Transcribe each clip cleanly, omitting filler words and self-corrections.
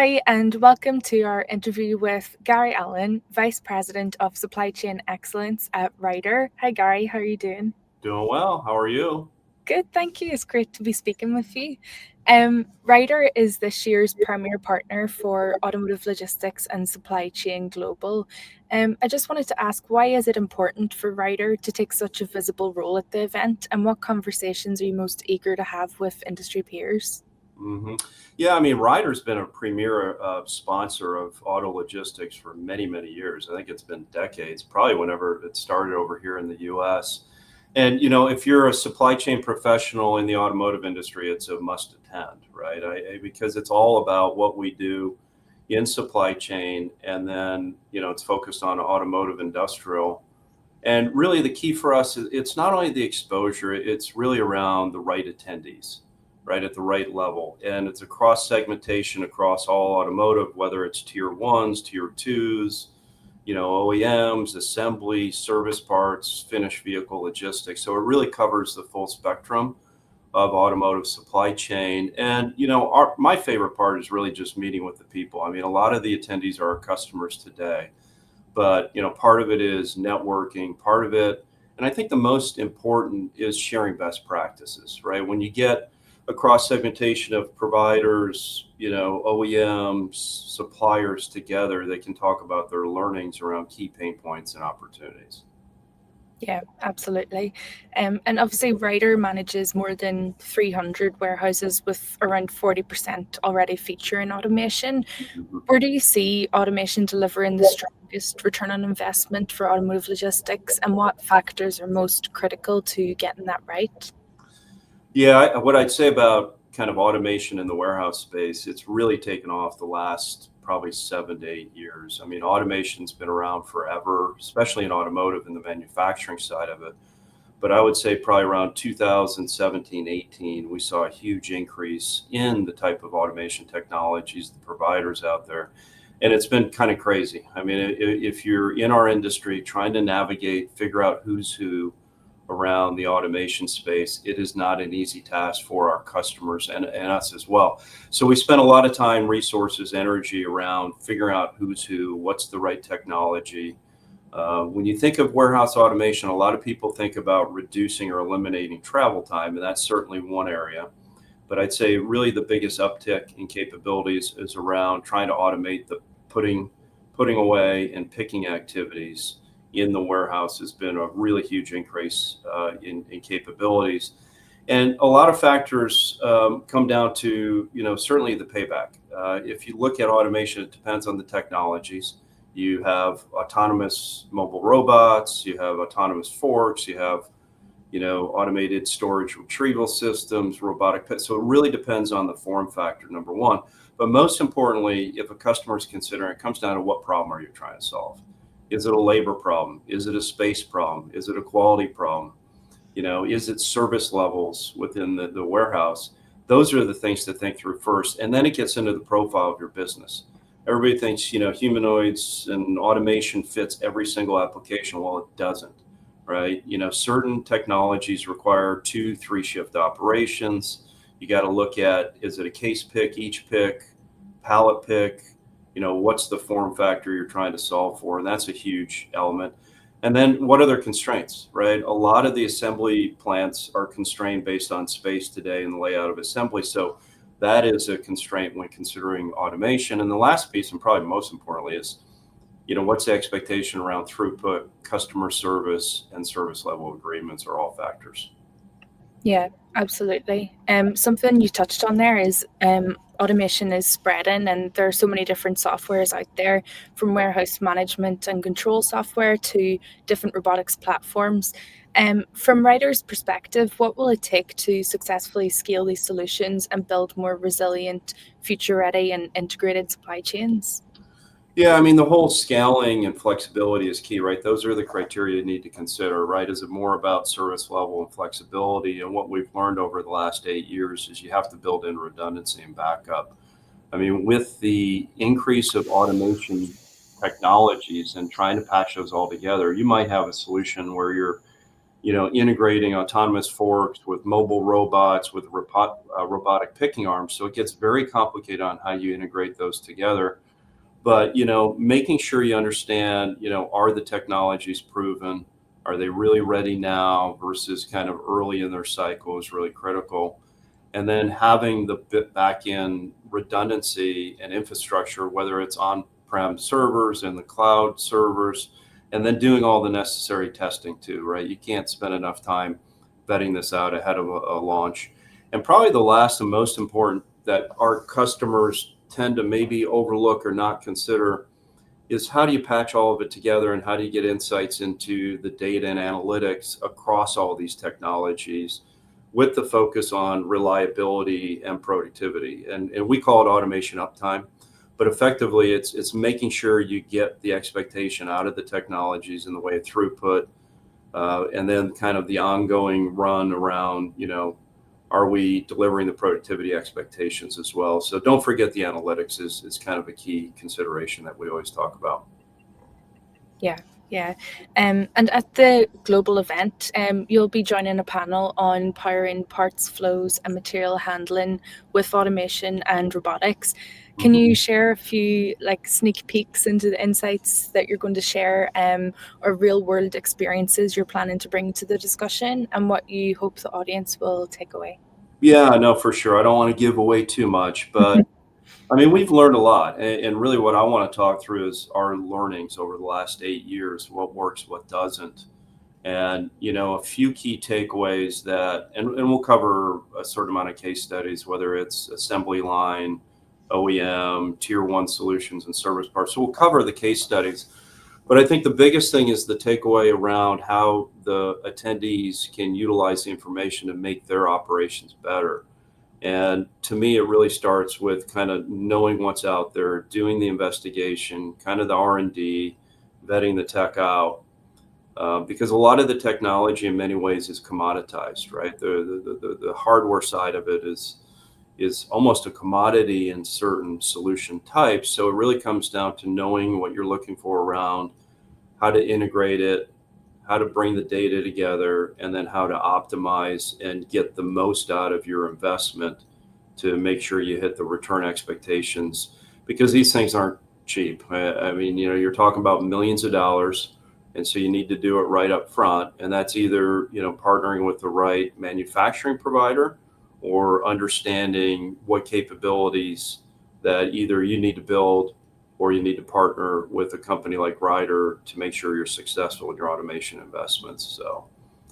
Hi, and welcome to our interview with Gary Allen, Vice President of Supply Chain Excellence at Ryder. Hi, Gary. How are you doing? Doing well. How are you? Good, thank you. It's great to be speaking with you. Ryder is this year's premier partner for Automotive Logistics and Supply Chain Global. I just wanted to ask, why is it important for Ryder to take such a visible role at the event, and what conversations are you most eager to have with industry peers? hmm Yeah, I mean, Ryder's been a premier sponsor of auto logistics for many, many years. I think it's been decades, probably whenever it started over here in the US. And, if you're a supply chain professional in the automotive industry, it's a must attend, right? Because it's all about what we do in supply chain. And then, it's focused on automotive industrial. And really, the key for us is it's not only the exposure, it's really around the right attendees, right, at the right level. And it's a cross segmentation across all automotive, whether it's tier ones, tier twos, OEMs, assembly, service parts, finished vehicle logistics. So it really covers the full spectrum of automotive supply chain. And, my favorite part is really just meeting with the people. I mean, a lot of the attendees are our customers today, but part of it is networking, part of it, and I think the most important is sharing best practices, right? When you get a cross segmentation of providers, OEMs, suppliers together, they can talk about their learnings around key pain points and opportunities. Yeah, absolutely. And obviously, Ryder manages more than 300 warehouses with around 40% already featuring automation. Mhm. Where do you see automation delivering the strongest return on investment for automotive logistics, and what factors are most critical to getting that right? Yeah, what I'd say about kind of automation in the warehouse space, it's really taken off the last probably 7 to 8 years. I mean, automation's been around forever, especially in automotive and the manufacturing side of it. But I would say probably around 2017, 18, we saw a huge increase in the type of automation technologies, the providers out there. And it's been kind of crazy. I mean, if you're in our industry trying to navigate, figure out who's who around the automation space, it is not an easy task for our customers and us as well. So we spent a lot of time, resources, energy around figuring out who's who, what's the right technology. When you think of warehouse automation, a lot of people think about reducing or eliminating travel time, and that's certainly one area. But I'd say really the biggest uptick in capabilities is around trying to automate the putting, putting away and picking activities in the warehouse has been a really huge increase in capabilities. And a lot of factors come down to, certainly the payback. If you look at automation, it depends on the technologies. You have autonomous mobile robots, you have autonomous forks, you have, automated storage retrieval systems, so it really depends on the form factor, number one. But most importantly, if a customer is considering, it comes down to what problem are you trying to solve? Is it a labor problem? Is it a space problem? Is it a quality problem? Is it service levels within the warehouse? Those are the things to think through first. And then it gets into the profile of your business. Everybody thinks, humanoids and automation fits every single application. Well, it doesn't, right? Certain technologies require 2, 3 shift operations. You got to look at, is it a case pick, each pick, pallet pick? What's the form factor you're trying to solve for? And that's a huge element. And then what are their constraints, right? A lot of the assembly plants are constrained based on space today and the layout of assembly. So that is a constraint when considering automation. And the last piece, and probably most importantly, is, what's the expectation around throughput, customer service, and service level agreements are all factors. Yeah, absolutely. Something you touched on there is automation is spreading, and there are so many different softwares out there, from warehouse management and control software to different robotics platforms. From Ryder's perspective, what will it take to successfully scale these solutions and build more resilient, future-ready, and integrated supply chains? Yeah, I mean, the whole scaling and flexibility is key, right? Those are the criteria you need to consider, right? Is it more about service level and flexibility? And what we've learned over the last 8 years is you have to build in redundancy and backup. I mean, with the increase of automation technologies and trying to patch those all together, you might have a solution where you're, integrating autonomous forks with mobile robots, with robotic picking arms. So it gets very complicated on how you integrate those together. But, making sure you understand, are the technologies proven? Are they really ready now versus kind of early in their cycle is really critical. And then having the back end redundancy and infrastructure, whether it's on-prem servers and the cloud servers, and then doing all the necessary testing too, right? You can't spend enough time vetting this out ahead of a launch. And probably the last and most important that our customers tend to maybe overlook or not consider is how do you patch all of it together and how do you get insights into the data and analytics across all these technologies with the focus on reliability and productivity. And we call it automation uptime, but effectively it's making sure you get the expectation out of the technologies in the way of throughput, and then kind of the ongoing run around, are we delivering the productivity expectations as well? So don't forget the analytics is kind of a key consideration that we always talk about. Yeah, yeah. And at the global event, you'll be joining a panel on powering parts flows and material handling with automation and robotics. Can you share a few sneak peeks into the insights that you're going to share, or real world experiences you're planning to bring to the discussion, and what you hope the audience will take away? Yeah, no, for sure. I don't want to give away too much, but I mean, we've learned a lot. And really what I want to talk through is our learnings over the last 8 years, what works, what doesn't. And, a few key takeaways and we'll cover a certain amount of case studies, whether it's assembly line, OEM, tier one solutions and service parts. So we'll cover the case studies. But I think the biggest thing is the takeaway around how the attendees can utilize the information to make their operations better. And to me, it really starts with kind of knowing what's out there, doing the investigation, kind of the R&D, vetting the tech out, because a lot of the technology in many ways is commoditized, right? The hardware side of it is almost a commodity in certain solution types. So it really comes down to knowing what you're looking for around how to integrate it, how to bring the data together, and then how to optimize and get the most out of your investment to make sure you hit the return expectations, because these things aren't cheap. I mean, you're talking about millions of dollars. And so you need to do it right up front. And that's either, partnering with the right manufacturing provider or understanding what capabilities that either you need to build or you need to partner with a company like Ryder to make sure you're successful in your automation investments.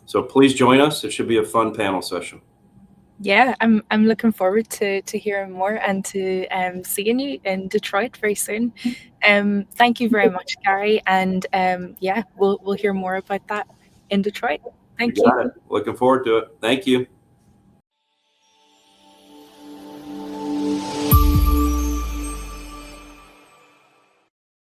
So please join us. It should be a fun panel session. Yeah, I'm looking forward to hearing more and to seeing you in Detroit very soon. Thank you very much, Gary, and yeah, we'll hear more about that in Detroit. You Thank you. got it. Looking forward to it. Thank you.